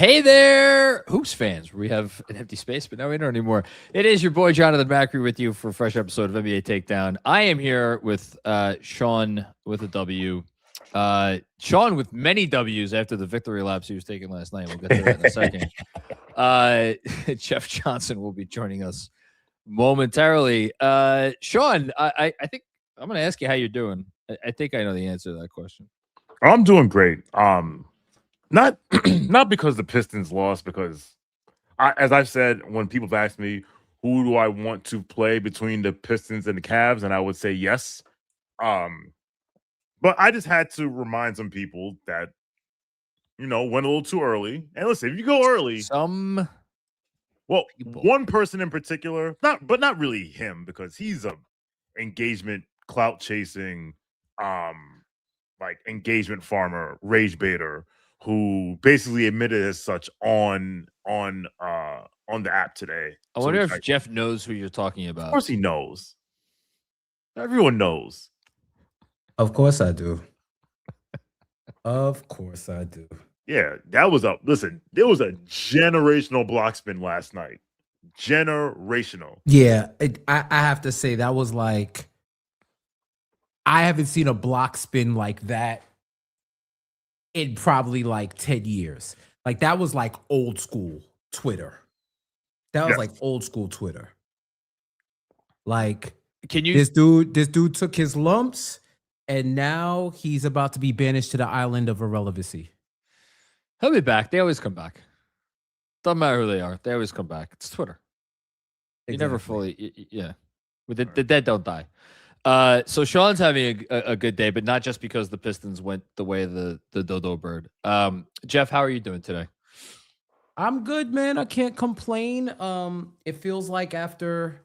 Hey there, Hoops fans. We have an empty space, but now we don't anymore. It is your boy Jonathan Macri with you for a fresh episode of NBA Takedown. I am here with Shawn with a W. Shawn with many W's after the victory laps he was taking last night. We'll get to that in a second. Jeff Johnson will be joining us momentarily. Shawn, I think I'm going to ask you how you're doing. I think I know the answer to that question. I'm doing great. Not because the Pistons lost, because as I've said, when people have asked me who do I want to play between the Pistons and the Cavs, and I would say yes. But I just had to remind some people that, went a little too early. And listen, if you go early, one person in particular, not really him, because he's a engagement, clout chasing, engagement farmer, rage baiter, who basically admitted as such on the app today. I wonder if Jeff knows who you're talking about. Of course he knows. Everyone knows. Of course I do. Of course I do. Yeah, there was a generational block spin last night. Generational. Yeah, I have to say that was like, I haven't seen a block spin like that in probably like 10 years. Like, that was like old school Twitter. That was like old school Twitter. Like, this dude took his lumps, and now he's about to be banished to the island of irrelevancy. He'll be back. They always come back. Doesn't matter who they are. They always come back. It's Twitter. You never fully, The dead don't die. So Shawn's having a good day, but not just because the Pistons went the way of the dodo bird. Jeff, how are you doing today? I'm good, man. I can't complain. It feels like after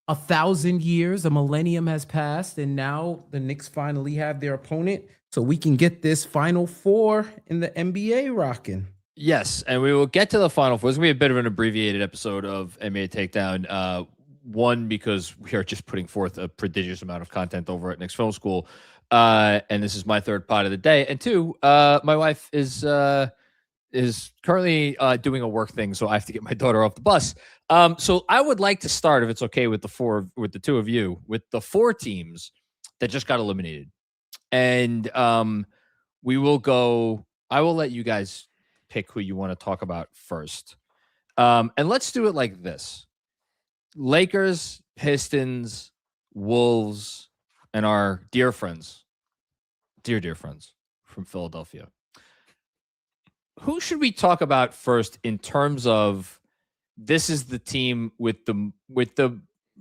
1,000 years, a millennium has passed, and now the Knicks finally have their opponent, so we can get this Final Four in the NBA rocking. Yes, and we will get to the Final Four. It's going to be a bit of an abbreviated episode of NBA Takedown. One, because we are just putting forth a prodigious amount of content over at Knicks Film School, and this is my third pod of the day. And two, my wife is currently doing a work thing, so I have to get my daughter off the bus. So I would like to start, if it's okay with the two of you, with the four teams that just got eliminated, and we will go. I will let you guys pick who you want to talk about first, and let's do it like this. Lakers, Pistons, Wolves, and our dear friends from Philadelphia. Who should we talk about first in terms of this is the team with the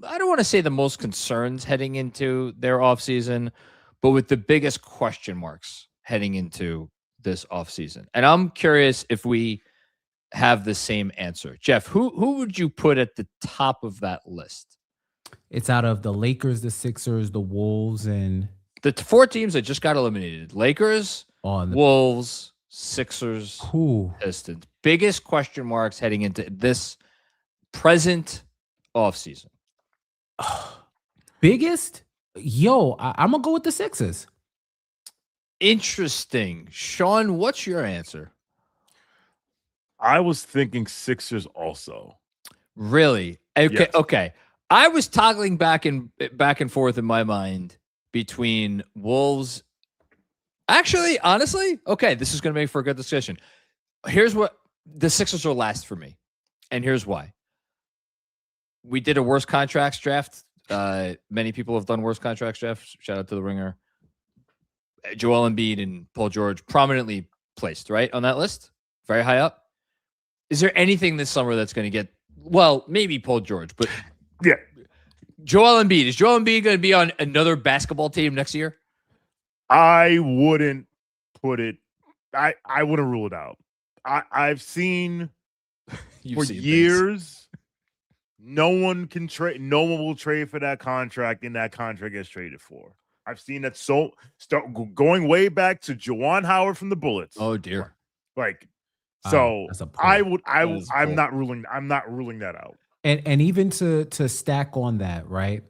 I don't want to say the most concerns heading into their offseason, but with the biggest question marks heading into this offseason? And I'm curious if we have the same answer. Jeff, who would you put at the top of that list? It's out of the Lakers, the Sixers, the Wolves, and the four teams that just got eliminated. Lakers, Wolves, Sixers, Pistons. Biggest question marks heading into this present offseason. Biggest? Yo, I'm going to go with the Sixers. Interesting. Shawn, what's your answer? I was thinking Sixers also. Really? Okay. Yes. Okay. I was toggling back and forth in my mind between Wolves. Actually, honestly, okay, this is going to make for a good discussion. Here's what the Sixers are last for me, and here's why. We did a worst contracts draft. Many people have done worst contracts drafts. Shout out to the Ringer. Joel Embiid and Paul George prominently placed right on that list, very high up. Is there anything this summer that's going to get, well, maybe Paul George, but yeah, Joel Embiid. Is Joel Embiid going to be on another basketball team next year? I wouldn't put it. I wouldn't rule it out. I've seen for years, no one can trade. No one will trade for that contract, and that contract gets traded for. I've seen that going way back to Juwan Howard from the Bullets. Oh dear. So I'm not ruling that out. And even to stack on that, right?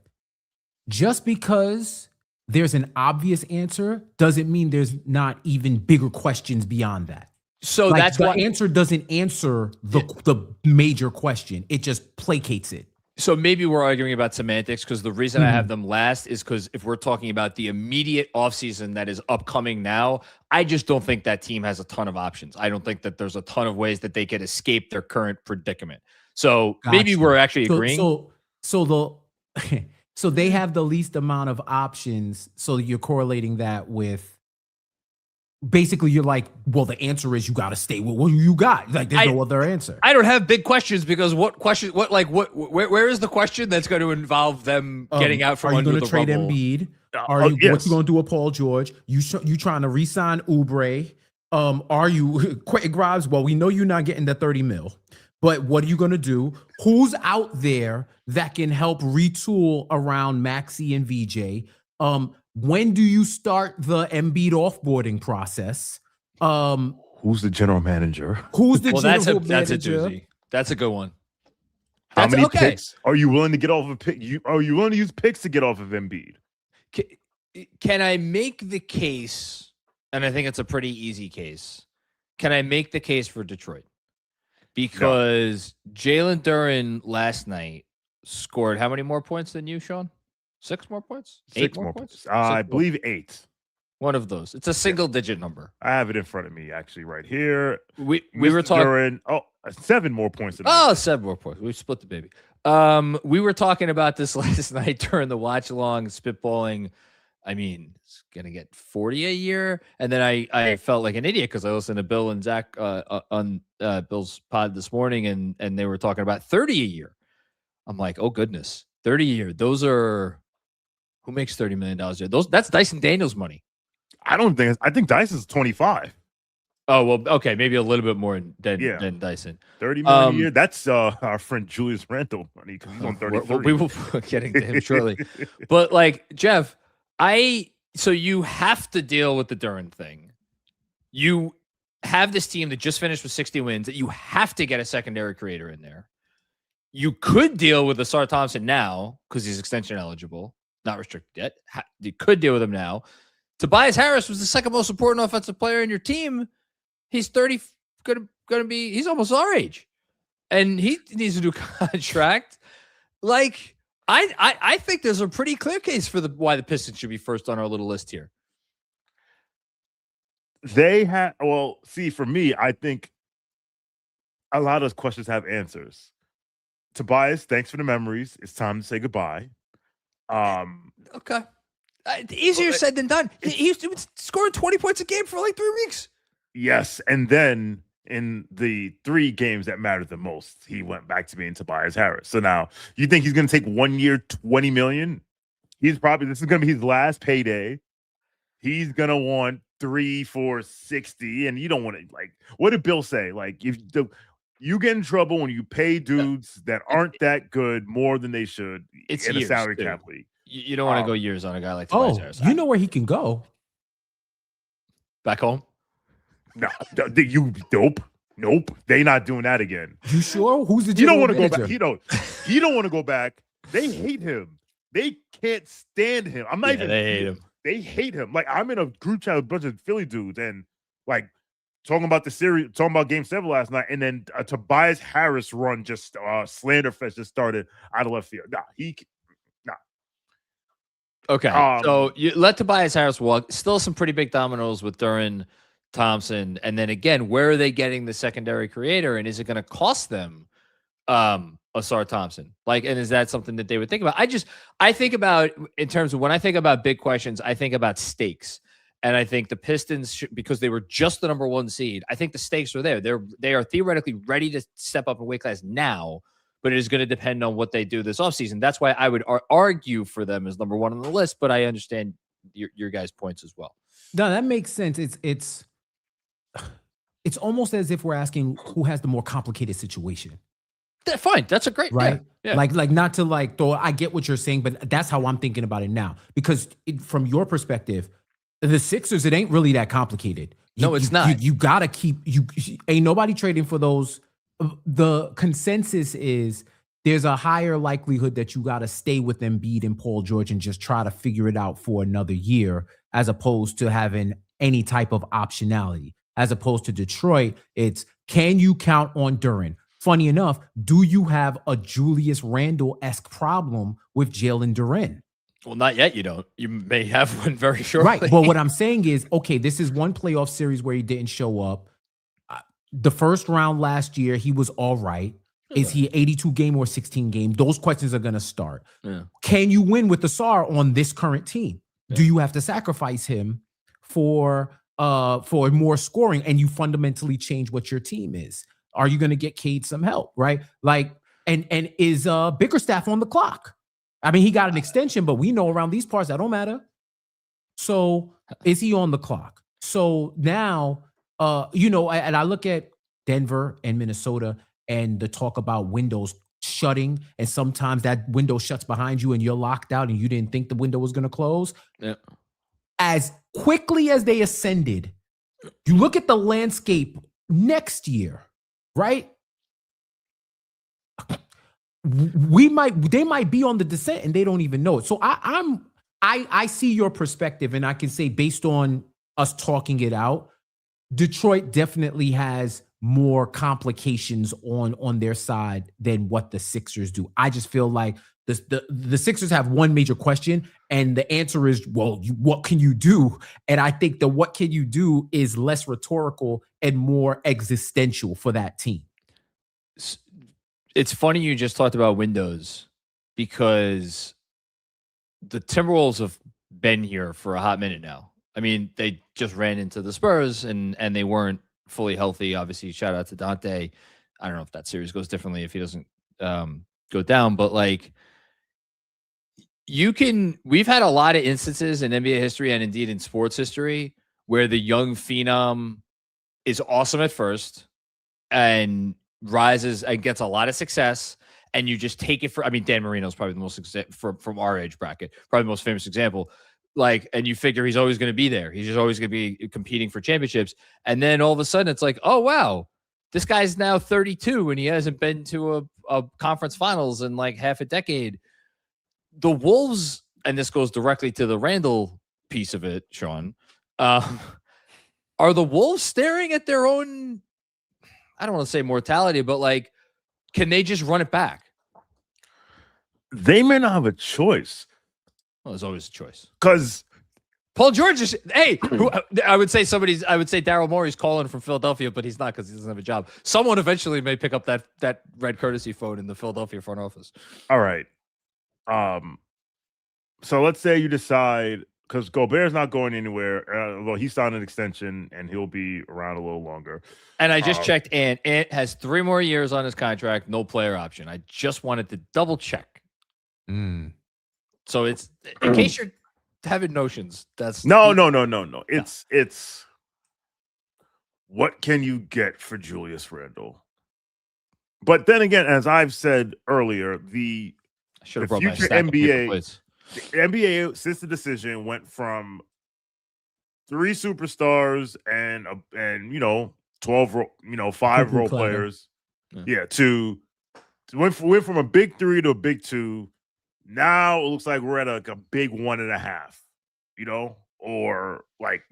Just because there's an obvious answer doesn't mean there's not even bigger questions beyond that. So like, that's the why answer doesn't answer the major question. It just placates it. So maybe we're arguing about semantics, because the reason I have them last is because if we're talking about the immediate offseason that is upcoming now, I just don't think that team has a ton of options. I don't think that there's a ton of ways that they could escape their current predicament. So maybe we're actually agreeing. So they have the least amount of options. So you're correlating that with, basically you're like, well, the answer is you got to stay with what you got. Like, there's no other answer. I don't have big questions, because where is the question that's going to involve them getting out from under the rubble? Are you going to trade Embiid? What you going to do with Paul George? You trying to re-sign Oubre? Are you Quentin Grimes? Well, we know you're not getting the 30 mil, but what are you going to do? Who's out there that can help retool around Maxey and VJ? When do you start the Embiid offboarding process? Who's the general manager? Who's the general manager? That's a doozy. That's a good one. How many picks are you willing to get off of pick? Are you willing to use picks to get off of Embiid? Can I make the case? And I think it's a pretty easy case. Can I make the case for Detroit? Because Jalen Duren last night scored how many more points than you, Shawn? 6 more points? 8 more points? I believe 8. One of those. It's a single-digit number. I have it in front of me, actually, right here. We were talking. Duren, 7 more points. 7 more points. We split the baby. We were talking about this last night during the watch-along, spitballing. I mean, it's gonna get 40 a year, and then I felt like an idiot because I listened to Bill and Zach on Bill's pod this morning, and they were talking about 30 a year. I'm like, oh goodness, 30 a year. Those are. Who makes $30 million a year? That's Dyson Daniels money. I think Dyson's 25. Oh, well, okay, maybe a little bit more than Dyson. 30 million a year. That's our friend Julius Randle money, because he's on 33. We will be getting to him shortly. But like, Jeff, so you have to deal with the Duren thing. You have this team that just finished with 60 wins that you have to get a secondary creator in there. You could deal with Asar Thompson now because he's extension eligible. Not restricted yet. You could deal with him now. Tobias Harris was the second most important offensive player in your team. He's 30, gonna be. He's almost our age, and he needs a new contract. Like, I think there's a pretty clear case for why the Pistons should be first on our little list here. They have. Well, see, for me, I think a lot of those questions have answers. Tobias, thanks for the memories. It's time to say goodbye. Okay. Easier said than done. He was scoring 20 points a game for like 3 weeks. Yes, and then in the 3 games that mattered the most, he went back to being Tobias Harris. So now, you think he's going to take 1 year, $20 million? This is going to be his last payday. He's going to want 3, 4, 60, and you don't want to, like, what did Bill say? Like, you get in trouble when you pay dudes that aren't that good more than they should in a salary cap league. You don't want to go years on a guy like Tobias Harris. You know where he can go? Back home? No, nope. They not doing that again. You sure? Who's the You don't want to to go back. He don't want to go back. They hate him. They can't stand him. I'm not even. They hate him. They hate him. Like, I'm in a group chat with a bunch of Philly dudes, and like talking about the series, talking about Game 7 last night, and then a Tobias Harris run just slander fest just started out of left field. Nah. Okay, so you let Tobias Harris walk. Still some pretty big dominoes with Duren, Thompson, and then again, where are they getting the secondary creator, and is it going to cost them Asar Thompson? Like, and is that something that they would think about? I think about, in terms of when I think about big questions, I think about stakes, and I think the Pistons, because they were just the number 1 seed, I think the stakes are there. They are theoretically ready to step up in weight class now. But it is going to depend on what they do this offseason. That's why I would argue for them as number 1 on the list, but I understand your guys' points as well. No, that makes sense. It's almost as if we're asking who has the more complicated situation. Fine. That's a great, right? Yeah. Like not to like throw, I get what you're saying, but that's how I'm thinking about it now. Because from your perspective, the Sixers, it ain't really that complicated. No, it's not. You got to keep, ain't nobody trading for those. The consensus is there's a higher likelihood that you got to stay with Embiid and Paul George and just try to figure it out for another year, as opposed to having any type of optionality. as opposed to Detroit. It's, can you count on Duren? Funny enough, do you have a Julius Randle-esque problem with Jalen Duren? Well, not yet. You don't. You may have one very shortly. Right. But what I'm saying is, okay, this is one playoff series where he didn't show up. The first round last year, he was all right. Is he 82 game or 16 game? Those questions are going to start. Yeah. Can you win with the SAR on this current team? Yeah. Do you have to sacrifice him for more scoring, and you fundamentally change what your team is? Are you going to get Cade some help, right? Like, and is Bickerstaff on the clock? I mean, he got an extension, but we know around these parts that don't matter. So is he on the clock? So now, and I look at Denver and Minnesota and the talk about windows shutting, and sometimes that window shuts behind you and you're locked out and you didn't think the window was going to close. Yeah. As quickly as they ascended, you look at the landscape next year, right? They might be on the descent and they don't even know it. So I see your perspective, and I can say, based on us talking it out, Detroit definitely has more complications on their side than what the Sixers do. I just feel like the Sixers have one major question, and the answer is, well, what can you do? And I think the what can you do is less rhetorical and more existential for that team. It's funny you just talked about windows, because the Timberwolves have been here for a hot minute now. I mean, they just ran into the Spurs and they weren't fully healthy. Obviously, shout out to Dante. I don't know if that series goes differently if he doesn't go down, but like, we've had a lot of instances in NBA history and indeed in sports history where the young phenom is awesome at first and rises and gets a lot of success, and you just take it for, I mean, Dan Marino's probably the most from our age bracket, probably the most famous example. Like, and you figure he's always going to be there. He's just always going to be competing for championships. And then all of a sudden it's like, oh, wow, this guy's now 32 and he hasn't been to a conference finals in like half a decade. The Wolves, and this goes directly to the Randall piece of it, Shawn, are the Wolves staring at their own, I don't want to say mortality, but like, can they just run it back? They may not have a choice. Well, there's always a choice. Because Paul George is, I would say Daryl Morey's calling from Philadelphia, but he's not, because he doesn't have a job. Someone eventually may pick up that red courtesy phone in the Philadelphia front office. All right. So let's say you decide, because Gobert's not going anywhere. Well, he signed an extension and he'll be around a little longer. And I just checked, and Ant has 3 more years on his contract, no player option. I just wanted to double check. So it's, in case you're having notions, that's no. It's what can you get for Julius Randle? But then again, as I've said earlier, the future NBA, the NBA since the decision went from 3 superstars and 12 5 role players, to went from a big 3 to a big 2. Now it looks like we're at like a big 1.5, or like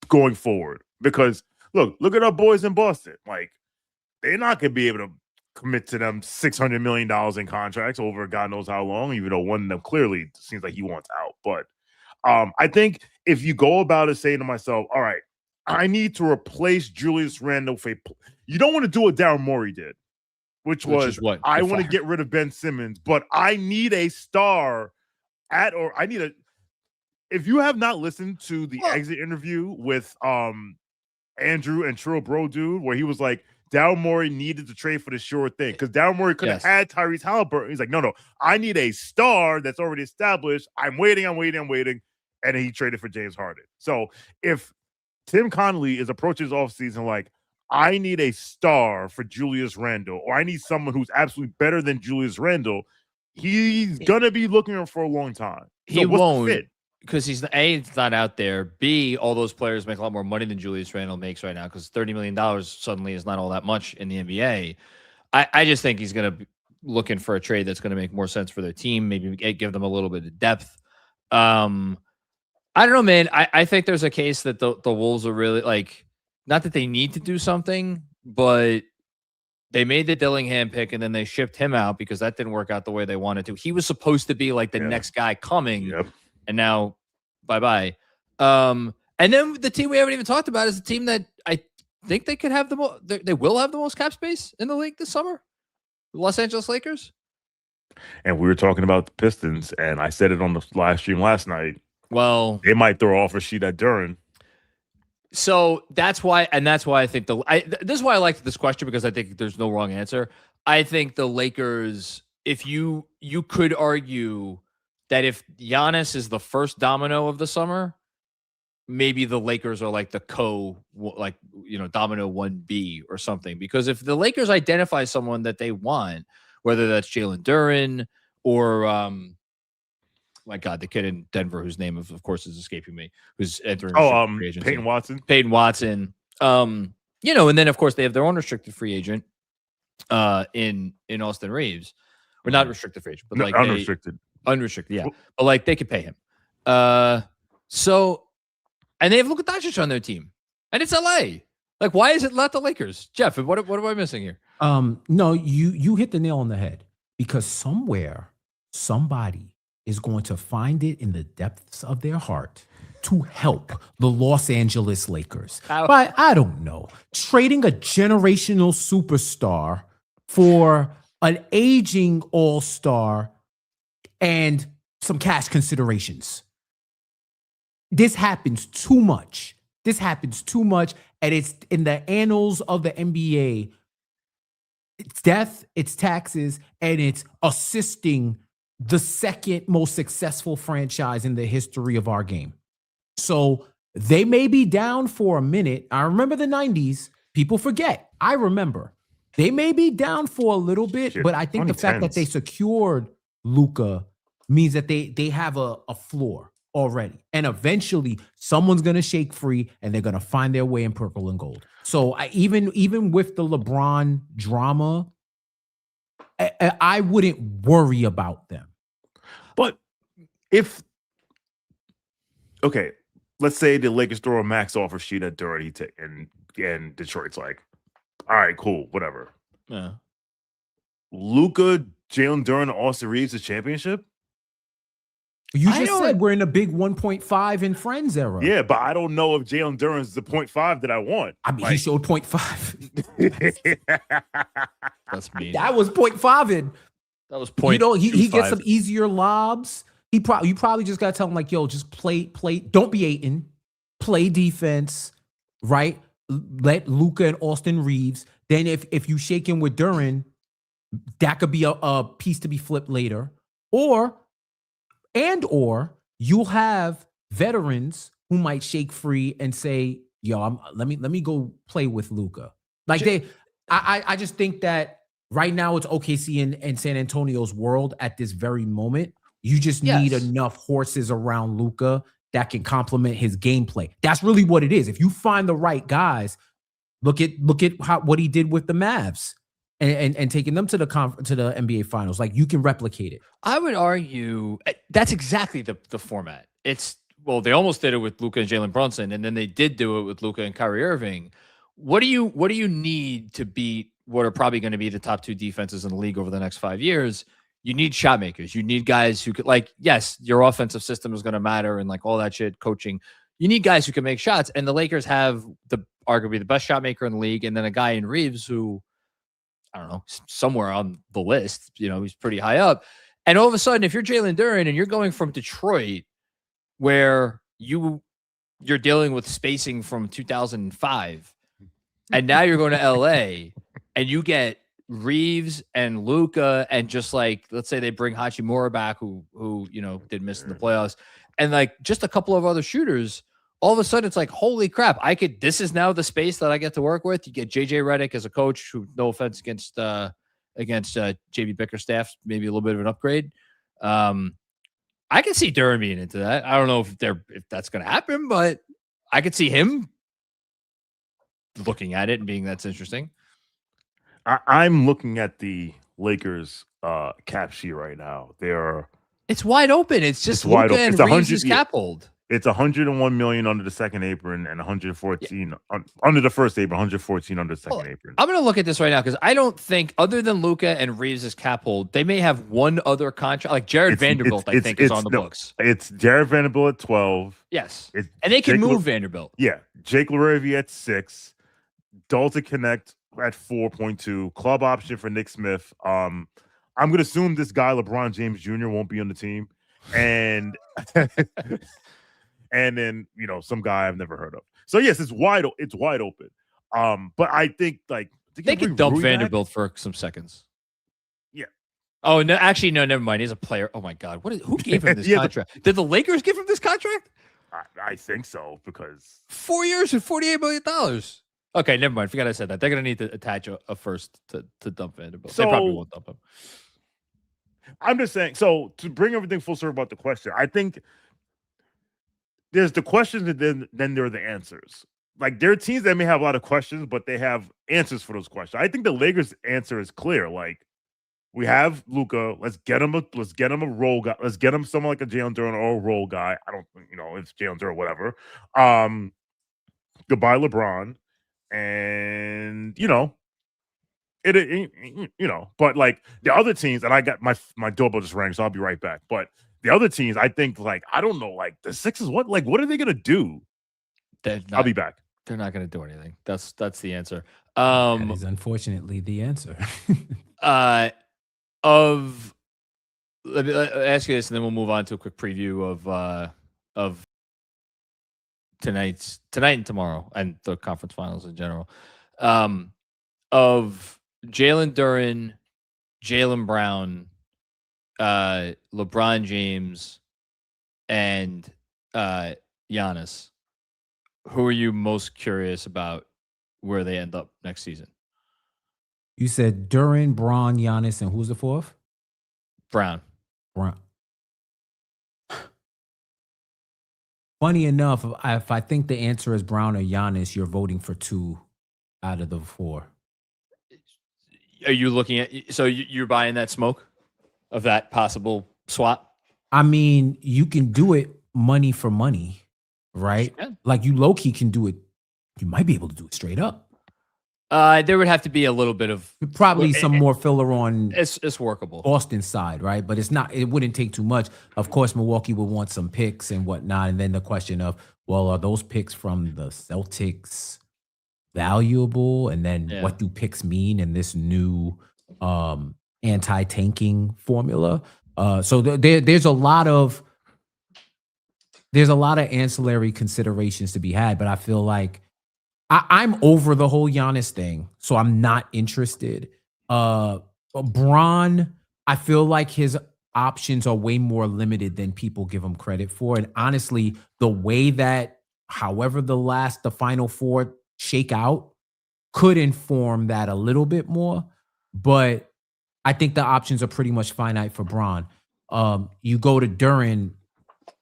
going forward. Because look at our boys in Boston. Like, they're not gonna be able to commit to them $600 million in contracts over God knows how long, even though one of them clearly seems like he wants out. But I think if you go about it saying to myself, all right, I need to replace Julius Randle, you don't want to do what Daryl Morey did, which was what? I want to get rid of Ben Simmons, but I need a star if you have not listened to the exit interview with Andrew and Trill Bro Dude, where he was like, Daryl Morey needed to trade for the sure thing, because Daryl Morey could have had Tyrese Halliburton. He's like, no, I need a star that's already established. I'm waiting. And he traded for James Harden. So if Tim Connolly is approaching his offseason like, I need a star for Julius Randle, or I need someone who's absolutely better than Julius Randle, he's going to be looking for a long time. He won't, because he's not out there. B, all those players make a lot more money than Julius Randle makes right now, because $30 million suddenly is not all that much in the NBA. I just think he's going to be looking for a trade that's going to make more sense for their team, maybe give them a little bit of depth. I don't know, man. I think there's a case that the Wolves are really like, not that they need to do something, but they made the Dillingham pick and then they shipped him out because that didn't work out the way they wanted to. He was supposed to be like the next guy coming, and now bye-bye. And then the team we haven't even talked about is the team that I think they could have they will have the most cap space in the league this summer. The Los Angeles Lakers. And we were talking about the Pistons, and I said it on the live stream last night. Well, they might throw off a sheet at Duren. So that's why I think this is why I like this question, because I think there's no wrong answer. I think the Lakers, if you could argue that if Giannis is the first domino of the summer, maybe the Lakers are like the domino 1B or something. Because if the Lakers identify someone that they want, whether that's Jalen Duren or my God, the kid in Denver whose name of course is escaping me, who's entering free agency. Peyton Watson. And then of course they have their own restricted free agent in Austin Reeves. Or not restricted free agent, but like unrestricted, yeah. But like they could pay him. So and they have Luka Doncic on their team. And it's LA. Like, why is it not the Lakers? Jeff, what am I missing here? No, you hit the nail on the head, because somewhere somebody is going to find it in the depths of their heart to help the Los Angeles Lakers by, I don't know, trading a generational superstar for an aging all-star and some cash considerations. This happens too much. And it's in the annals of the NBA. It's death, it's taxes, and it's assisting the second most successful franchise in the history of our game. So they may be down for a minute. I remember the 90s. People forget. I remember. They may be down for a little bit, but I think the fact that they secured Luka means that they have a floor already. And eventually someone's going to shake free and they're going to find their way in purple and gold. So even with the LeBron drama, I wouldn't worry about them. But let's say the Lakers throw a max offer sheet at Duren, and Detroit's like, all right, cool, whatever. Yeah. Luka, Jalen Duren, Austin Reeves, the championship? You just said we're in a big 1.5 in Friends era. Yeah, but I don't know if Jalen Duren's the 0.5 that I want. I mean, he showed 0.5. That's mean. That was 0.5 in. That was point. He gets some easier lobs. You probably just got to tell him, like, yo, just play. Don't be hating. Play defense, right? Let Luka and Austin Reeves. Then if you shake him with Duren, that could be a piece to be flipped later. Or you'll have veterans who might shake free and say, yo, let me go play with Luka. Like I just think that right now it's OKC and San Antonio's world at this very moment. You just need enough horses around Luka that can complement his gameplay. That's really what it is. If you find the right guys, look at what he did with the Mavs and taking them to the NBA Finals. Like, you can replicate it. I would argue that's exactly the format. They almost did it with Luka and Jalen Brunson, and then they did do it with Luka and Kyrie Irving. What do you need to beat what are probably going to be the top two defenses in the league over the next 5 years? You need shot makers. You need guys who could, like, yes, your offensive system is going to matter and like all that shit, coaching. You need guys who can make shots, and the Lakers have arguably the best shot maker in the league, and then a guy in Reeves who, I don't know, somewhere on the list, he's pretty high up. And all of a sudden, if you're Jalen Duren and you're going from Detroit, where you're dealing with spacing from 2005, and now you're going to LA, and you get Reeves and Luka, and just like, let's say they bring Hachimura back, who did miss in the playoffs, and like just a couple of other shooters. All of a sudden, it's like, holy crap! This is now the space that I get to work with. You get JJ Redick as a coach, who, no offense against JB Bickerstaff, maybe a little bit of an upgrade. I can see Duren being into that. I don't know if that's going to happen, but I could see him looking at it and being, that's interesting. I'm looking at the Lakers cap sheet right now. It's wide open. It's just Luka and Reeves' cap hold. It's 101 million under the second apron and 114 under the first apron, 114 under the second apron. I'm going to look at this right now because I don't think, other than Luka and Reeves' cap hold, they may have one other contract. Like Jared Vanderbilt, I think, is on the books. It's Jared Vanderbilt at 12. Yes. And they can move Vanderbilt. Yeah. Jake LaRavie at 6. Dalton Connect at 4.2. Club option for Nick Smith. I'm going to assume this guy, LeBron James Jr., won't be on the team. And and then, some guy I've never heard of. So yes, it's wide open. But I think they could dump Vanderbilt for some seconds. Yeah. Oh no, actually no, never mind. He's a player. Oh my God, who gave him this contract? Did the Lakers give him this contract? I think so, because 4 years and $48 million. Okay, never mind. Forgot I said that. They're gonna need to attach a first to dump Vanderbilt. They probably won't dump him. I'm just saying. So to bring everything full circle about the question, I think there's the questions and then there are the answers. Like, there are teams that may have a lot of questions, but they have answers for those questions. I think the Lakers' answer is clear. Like, we have Luka. Let's get him a role guy. Let's get him someone like a Jalen Duren or a role guy. I don't, it's Jalen Duren, whatever. Goodbye LeBron, and but like the other teams, and I got my doorbell just rang, so I'll be right back. But the other teams, I think, I don't know, the Sixers, what are they gonna do? I'll be back. They're not gonna do anything. That's the answer. That is unfortunately the answer. Let me ask you this, and then we'll move on to a quick preview of tonight and tomorrow, and the conference finals in general. Of Jalen Duren, Jaylen Brown, LeBron James, and Giannis, who are you most curious about where they end up next season? You said Duren, Braun, Giannis, and who's the fourth? Brown. Funny enough, if I think the answer is Brown or Giannis, you're voting for 2 out of the 4. Are you looking at, so you're buying that smoke of that possible swap? I mean, you can do it money for money, right? Yeah. Like, you low-key can do it. You might be able to do it straight up. There would have to be a little bit of probably some more filler on it's workable Boston's side, right? But it wouldn't take too much. Of course, Milwaukee would want some picks and whatnot. And then the question of, well, are those picks from the Celtics valuable? And then what do picks mean in this new anti-tanking formula? So there's a lot of ancillary considerations to be had, but I feel like I'm over the whole Giannis thing, so I'm not interested. Bron, I feel like his options are way more limited than people give him credit for. And honestly, the way that, however the final 4 shake out, could inform that a little bit more. But I think the options are pretty much finite for Bron. You go to Duren,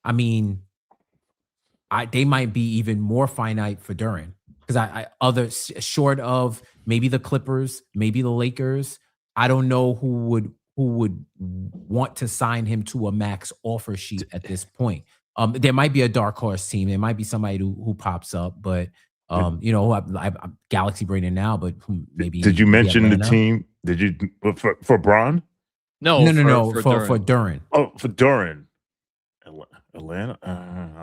I mean, they might be even more finite for Duren. Because short of maybe the Clippers, maybe the Lakers, I don't know who would want to sign him to a max offer sheet at this point. There might be a dark horse team. There might be somebody who pops up, but I'm Galaxy Braden now, but maybe. Did you mention the team? Did you for Bron? No, for Duren. Oh, for Duren. Atlanta?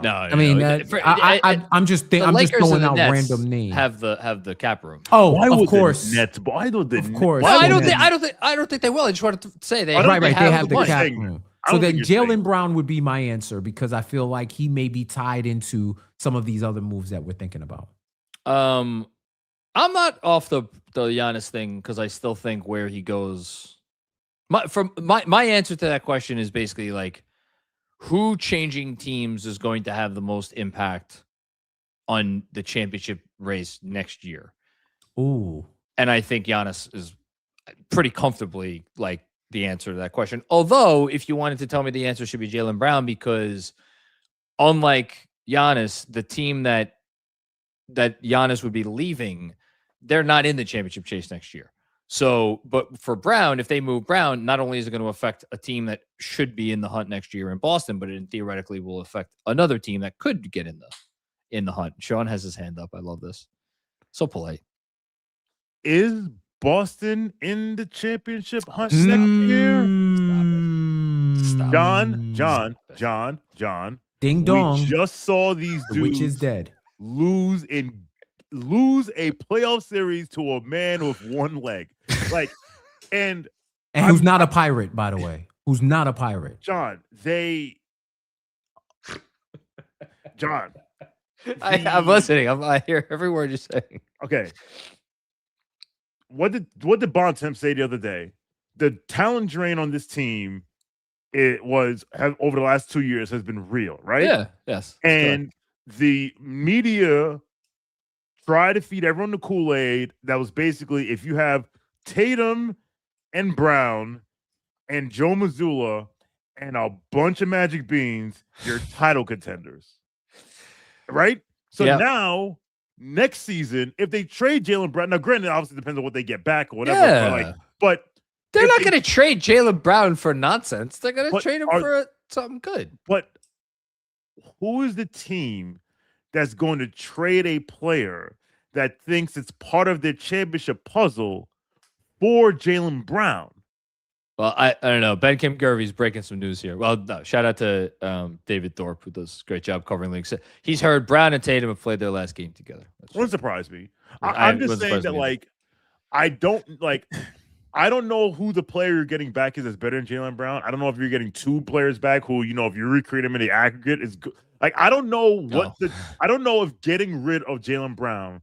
No, I mean, I'm just throwing out random names. Have the cap room. Oh, of course. Nets. Why don't the Of course. Well, I don't think they will. I just wanted to say they right. They have the money. cap room. So then Jaylen Brown would be my answer, because I feel like he may be tied into some of these other moves that we're thinking about. I'm not off the Giannis thing, because I still think where he goes. My answer to that question is basically like, who changing teams is going to have the most impact on the championship race next year? Ooh. And I think Giannis is pretty comfortably like the answer to that question. Although, if you wanted to tell me the answer should be Jaylen Brown, because unlike Giannis, the team that Giannis would be leaving, they're not in the championship chase next year. So, but for Brown, if they move Brown, not only is it going to affect a team that should be in the hunt next year in Boston, but it theoretically will affect another team that could get in the hunt. Shawn has his hand up. I love this. So polite. Is Boston in the championship hunt next year? Stop it. John. Ding dong. We just saw these The dudes witch is dead. lose a playoff series to a man with one leg. And who's not a pirate, by the way. Who's not a pirate. John, I'm listening. I hear every word you're saying. Okay. What did Bontemps say the other day? The talent drain on this team over the last 2 years has been real, right? Yeah, yes. And the media tried to feed everyone the Kool-Aid that was basically, if you have Tatum and Brown and Joe Mazzulla and a bunch of magic beans, you're title contenders. Right? So now, next season, if they trade Jaylen Brown, now granted, obviously depends on what they get back or whatever. Yeah. But they're not going to trade Jaylen Brown for nonsense. They're going to trade him for something good. But who is the team that's going to trade a player that thinks it's part of their championship puzzle for Jaylen Brown? Well, I don't know. Ben Kim Gervey's breaking some news here. Well, no, shout out to David Thorpe, who does a great job covering leagues. He's heard Brown and Tatum have played their last game together. Wouldn't surprise me. I'm just saying that, I don't know who the player you're getting back is better than Jaylen Brown. I don't know if you're getting two players back who, if you recreate them in the aggregate is good. I don't know I don't know if getting rid of Jaylen Brown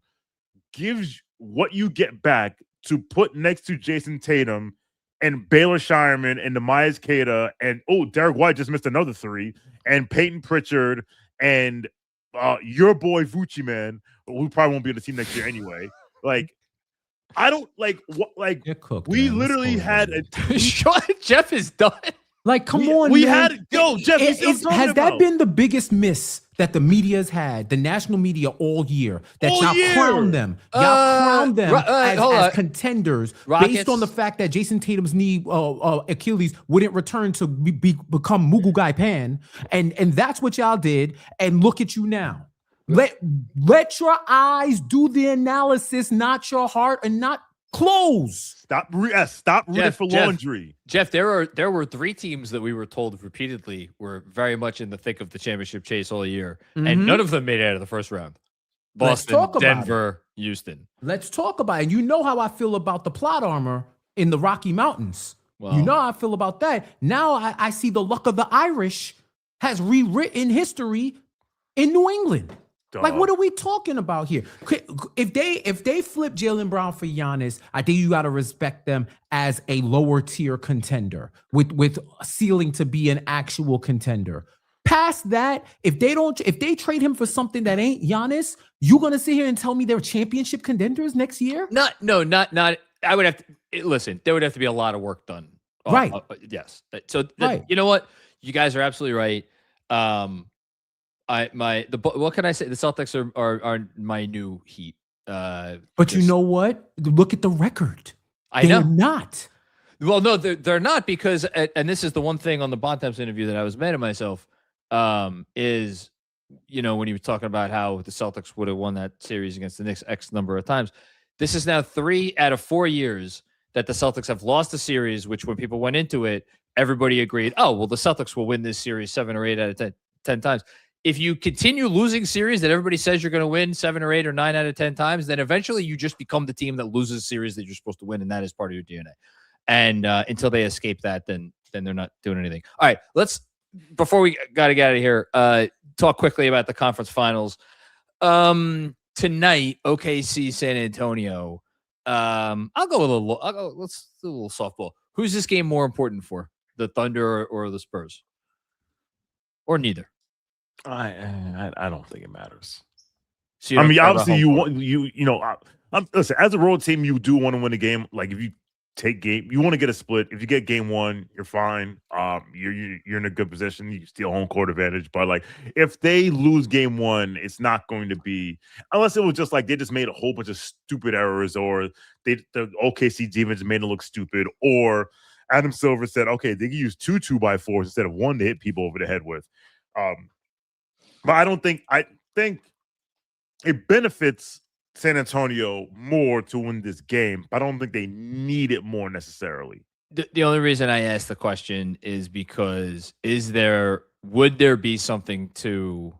gives what you get back to put next to Jason Tatum and Baylor Shireman and Nehemiah Queta and Derek White just missed another 3 and Peyton Pritchard and your boy Vucci Man, who probably won't be on the team next year anyway. I don't cooked, we man. literally had Jeff is done. Come on, we man. had Jeff. Has that been the biggest miss that the media's had, the national media all year? That y'all crowned them. Y'all crowned them as contenders based on the fact that Jason Tatum's knee, Achilles, wouldn't return to become Mugu Guy Pan, and that's what y'all did. And look at you now. Let your eyes do the analysis, not your heart, and not close. Stop rooting for laundry. Jeff, there were 3 teams that we were told repeatedly were very much in the thick of the championship chase all year, and none of them made it out of the first round. Boston, Denver, Houston. Let's talk about it. And you know how I feel about the plot armor in the Rocky Mountains. Well, you know how I feel about that. Now I see the luck of the Irish has rewritten history in New England. What are we talking about here? If they flip Jaylen Brown for Giannis, I think you got to respect them as a lower tier contender with a ceiling to be an actual contender. Past that, if they trade him for something that ain't Giannis, you gonna sit here and tell me they're championship contenders next year? Not. I would have to listen. There would have to be a lot of work done. Right. Yes. So you know what? You guys are absolutely right. What can I say? The Celtics are my new Heat. But you know what? Look at the record. They're not. Well, no, they're not because, and this is the one thing on the Bontemps interview that I was mad at myself, is, when he was talking about how the Celtics would have won that series against the Knicks X number of times. This is now 3 out of 4 years that the Celtics have lost a series, which when people went into it, everybody agreed, oh, well, the Celtics will win this series 7 or 8 out of 10 times. If you continue losing series that everybody says you're going to win 7 or 8 or 9 out of 10 times, then eventually you just become the team that loses a series that you're supposed to win, and that is part of your DNA. And until they escape that, then they're not doing anything. All right, before we got to get out of here, talk quickly about the conference finals. Tonight, OKC San Antonio. Let's do a little softball. Who's this game more important for? The Thunder or the Spurs? Or neither? I don't think it matters. So obviously listen, as a road team, you do want to win a game. Like if you You want to get a split. If you get game one, you're fine. You're in a good position. You can steal home court advantage. But like, if they lose game one, it's not going to be, unless it was just like they just made a whole bunch of stupid errors, or the OKC defense made it look stupid, or Adam Silver said, okay, they can use 2-2x4s instead of one to hit people over the head with. But I think it benefits San Antonio more to win this game. I don't think they need it more necessarily. The only reason I asked the question is because would there be something to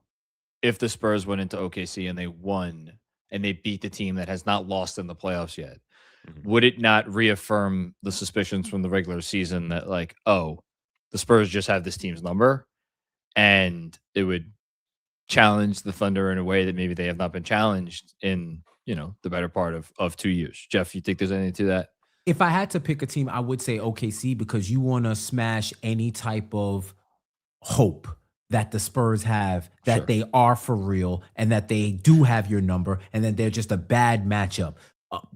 if the Spurs went into OKC and they won and they beat the team that has not lost in the playoffs yet? Mm-hmm. Would it not reaffirm the suspicions from the regular season that like, oh, the Spurs just have this team's number, and it would challenge the Thunder in a way that maybe they have not been challenged in, the better part of 2 years. Jeff, you think there's anything to that? If I had to pick a team, I would say OKC, because you want to smash any type of hope that the Spurs have that they are for real and that they do have your number and that they're just a bad matchup.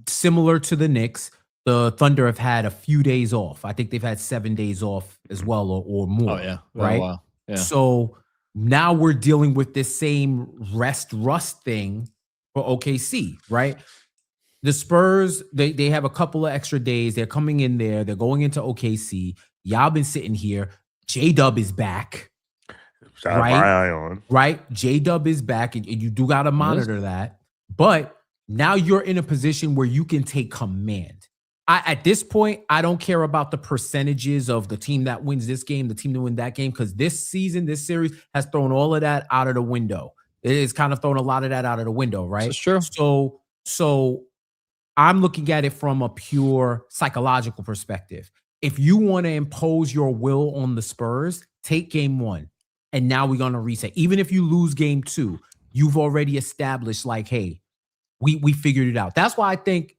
Similar to the Knicks, the Thunder have had a few days off. I think they've had 7 days off as well or more. Oh, yeah. Right? Wow. Yeah. So now we're dealing with this same rust thing for OKC, right? The Spurs, they have a couple of extra days. They're coming in there. They're going into OKC. Y'all been sitting here. J-Dub is back. Right? J-Dub is back, and you do got to monitor that. But now you're in a position where you can take command. At this point, I don't care about the percentages of the team that wins this game, the team that wins that game, because this series has thrown all of that out of the window. It has kind of thrown a lot of that out of the window, right? That's true. So I'm looking at it from a pure psychological perspective. If you want to impose your will on the Spurs, take game one, and now we're going to reset. Even if you lose game two, you've already established like, hey, we figured it out. That's why I think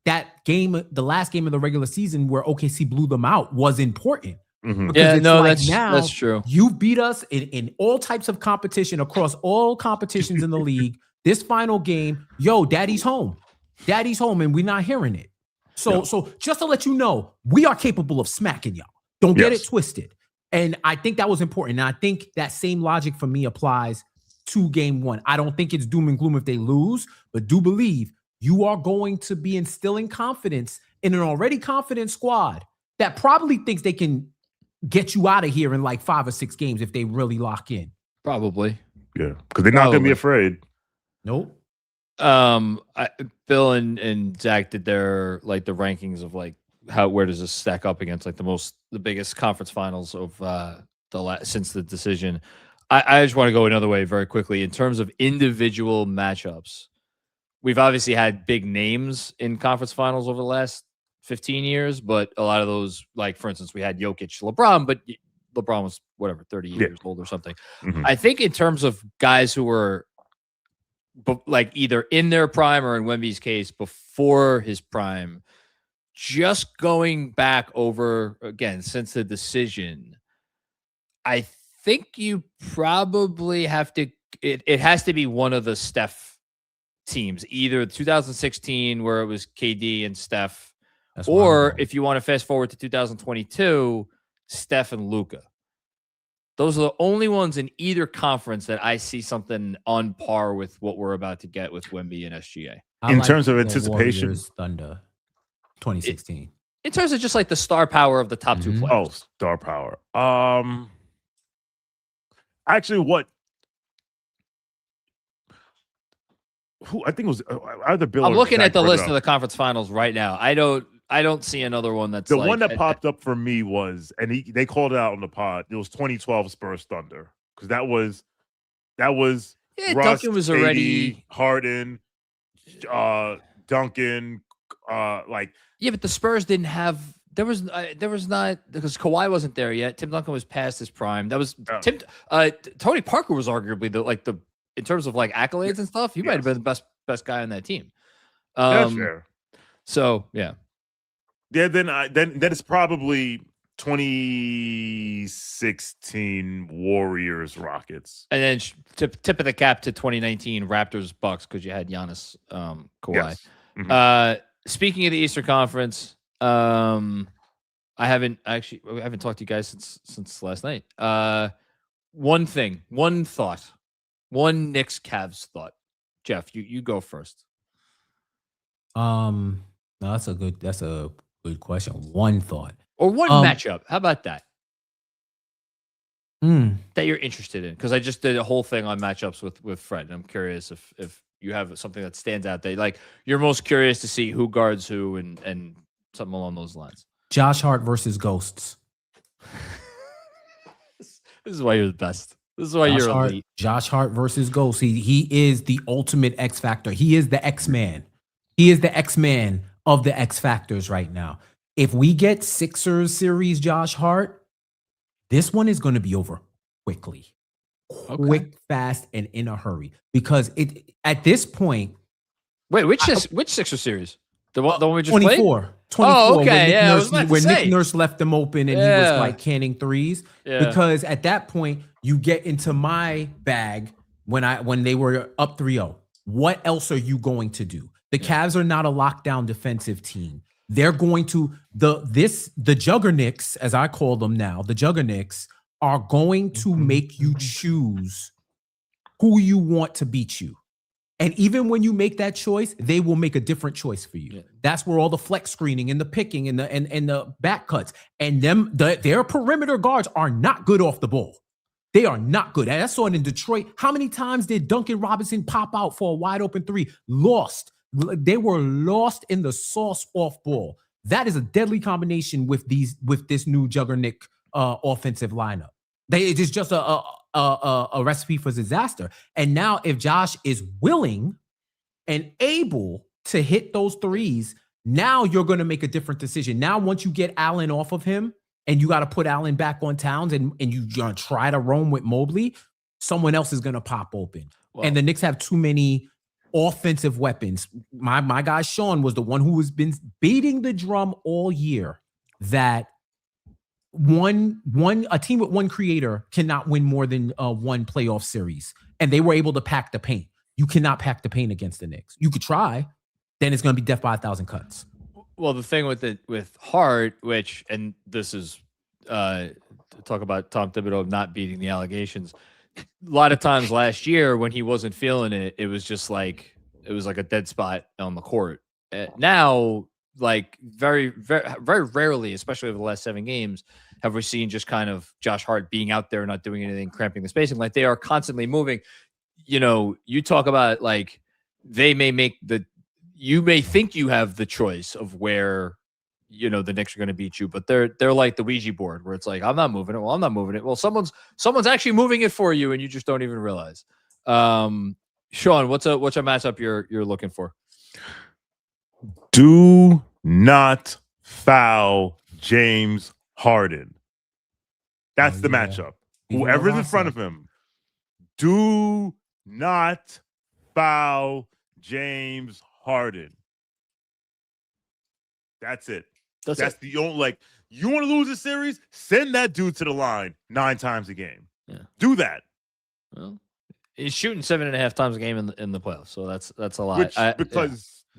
that game, the last game of the regular season where OKC blew them out, was important. Mm-hmm. Yeah, no, like that's true. You beat us in all types of competition across all competitions in the league. This final game, daddy's home. Daddy's home, and we're not hearing it. So just to let you know, we are capable of smacking y'all. Don't get it twisted. And I think that was important. And I think that same logic for me applies to game one. I don't think it's doom and gloom if they lose, but do believe you are going to be instilling confidence in an already confident squad that probably thinks they can get you out of here in like 5 or 6 games if they really lock in. Probably. Yeah, because they're not going to be afraid. Nope. Bill and Zach did their like the rankings of like where does this stack up against like the biggest conference finals of since the decision. I just want to go another way very quickly in terms of individual matchups. We've obviously had big names in conference finals over the last 15 years, but a lot of those, like for instance, we had Jokic, LeBron, but LeBron was 30 years old or something. Mm-hmm. I think in terms of guys who were like either in their prime or in Wemby's case before his prime, just going back over again since the decision, I think you probably have to. It has to be one of the Steph teams, either 2016 where it was KD and Steph, or if you want to fast forward to 2022, Steph and Luka. Those are the only ones in either conference that I see something on par with what we're about to get with Wemby and SGA. In terms of anticipation, Warriors, Thunder, 2016. In terms of just like the star power of the top two players. Oh, star power. Actually, I think it was either Bill. I'm looking at the list of the conference finals right now. I don't see another one that's the one that popped up for me was, and they called it out on the pod. It was 2012 Spurs Thunder, because that was Russ, Duncan was already Harden, Duncan, but the Spurs didn't have. There was not, because Kawhi wasn't there yet. Tim Duncan was past his prime. That was Tony Parker was arguably the in terms of like accolades and stuff. He might have been the best guy on that team. That's fair. So yeah. Yeah, then it's probably 2016 Warriors Rockets, and then tip of the cap to 2019 Raptors Bucks, because you had Giannis, Kawhi. Yes. Mm-hmm. Speaking of the Eastern Conference, I haven't talked to you guys since last night. One thought, one Knicks Cavs thought. Jeff, you go first. No, that's a good question. One thought or one matchup. How about that? That you're interested in, because I just did a whole thing on matchups with Fred. And I'm curious if you have something that stands out that like you're most curious to see who guards who and something along those lines. Josh Hart versus Ghosts. This is why you're the best. This is why you're elite. Josh Hart versus Ghosts. He is the ultimate X Factor. He is the X-Man. He is the X-Man of the X Factors right now. If we get Sixers series Josh Hart, this one is going to be over quickly. Quick, fast, and in a hurry. Because it at this point... Wait, which Sixers series? The one we just 24. played? 24. Oh, okay. Where Nick Nurse left them open and he was like canning threes. Yeah. Because at that point, you get into my bag when they were up 3-0. What else are you going to do? The Cavs are not a lockdown defensive team. They're going to the Juggernauts, as I call them now, the Juggernauts are going to make you choose who you want to beat you. And even when you make that choice, they will make a different choice for you. Yeah. That's where all the flex screening and the picking and the back cuts and their perimeter guards are not good off the ball. They are not good. And I saw it in Detroit. How many times did Duncan Robinson pop out for a wide open three? Lost. They were lost in the sauce off ball. That is a deadly combination with this new Juggernaut offensive lineup. It is just a recipe for disaster. And now if Josh is willing and able to hit those threes, now you're going to make a different decision. Now, once you get Allen off of him and you got to put Allen back on Towns and you're going to try to roam with Mobley, someone else is going to pop open. Well, and the Knicks have too many offensive weapons. My guy Shawn was the one who has been beating the drum all year that a team with one creator cannot win more than one playoff series, and they were able to pack the paint. You cannot pack the paint against the Knicks. You could try, then it's going to be death by 1,000 cuts. Well, the thing with Hart, and this is talk about Tom Thibodeau not beating the allegations. A lot of times last year when he wasn't feeling it, it was like a dead spot on the court. Now, like very, very, very rarely, especially over the last 7 games, have we seen just kind of Josh Hart being out there, not doing anything, cramping the spacing. Like they are constantly moving. You know, you talk about like they may make you may think you have the choice of where, you know, the Knicks are going to beat you, but they're like the Ouija board where it's like, I'm not moving it. Well, I'm not moving it. Well, someone's actually moving it for you and you just don't even realize. Shawn, what's a matchup you're looking for? Do not foul James Harden. That's the matchup. Whoever's in front of him, do not foul James Harden. That's it. That's the only, like, you want to lose a series? Send that dude to the line 9 times a game. Yeah. Do that. Well, he's shooting 7.5 times a game in the playoffs, so that's a lot.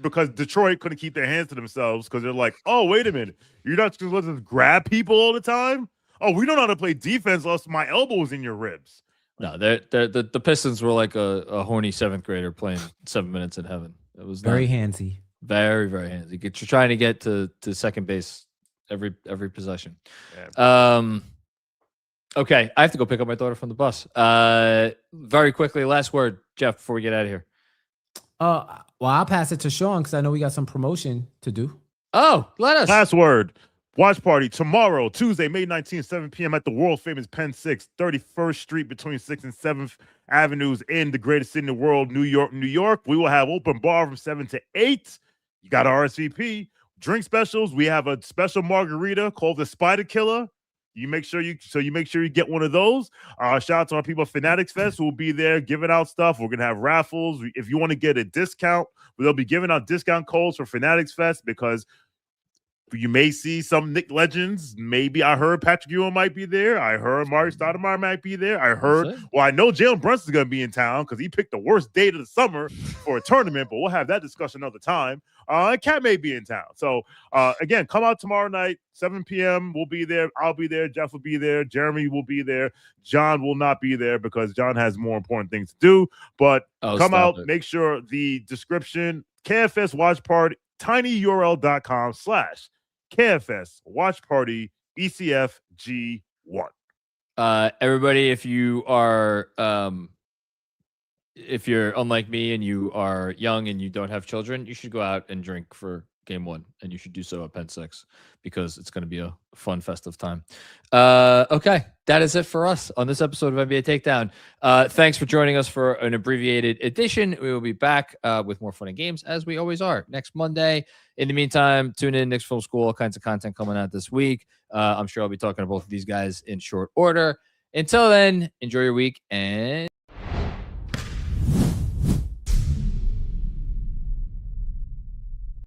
Because Detroit couldn't keep their hands to themselves because they're like, oh, wait a minute, you're not just supposed to grab people all the time? Oh, we don't know how to play defense unless my elbow's in your ribs. No, the Pistons were like a horny 7th grader playing 7 minutes in heaven. It was very handsy. Very, very handsy. You're trying to get to second base every possession. Yeah. Okay, I have to go pick up my daughter from the bus. Very quickly, last word, Jeff, before we get out of here. Well, I'll pass it to Shawn because I know we got some promotion to do. Oh, let us. Last word. Watch party tomorrow, Tuesday, May 19th, 7 p.m. at the world-famous Penn 6, 31st Street between 6th and 7th Avenues in the greatest city in the world, New York, New York. We will have open bar from 7 to 8. You got RSVP. Drink specials. We have a special margarita called the Spider Killer. You make sure you get one of those. Shout out to our people at Fanatics Fest who will be there giving out stuff. We're gonna have raffles. If you want to get a discount, they'll be giving out discount codes for Fanatics Fest because You may see some Knick legends. Maybe I heard Patrick Ewing might be there. I heard Marty Stoudemire might be there. I know Jalen Brunson's going to be in town because he picked the worst date of the summer for a tournament, but we'll have that discussion another time. And Cat may be in town. So, again, come out tomorrow night, 7 p.m. We'll be there. I'll be there. Jeff will be there. Jeremy will be there. John will not be there because John has more important things to do. But come out, make sure the description, KFS Watch Party, tinyurl.com/KFS Watch Party ECFG1. Everybody, if you're unlike me and you are young and you don't have children, you should go out and drink for game 1, and you should do so at Penn 6 because it's going to be a fun, festive time. Okay, that is it for us on this episode of NBA Takedown. Thanks for joining us for an abbreviated edition. We will be back with more fun and games, as we always are, next Monday. In the meantime, tune in, Knicks Film School, all kinds of content coming out this week. I'm sure I'll be talking to both of these guys in short order. Until then, enjoy your week and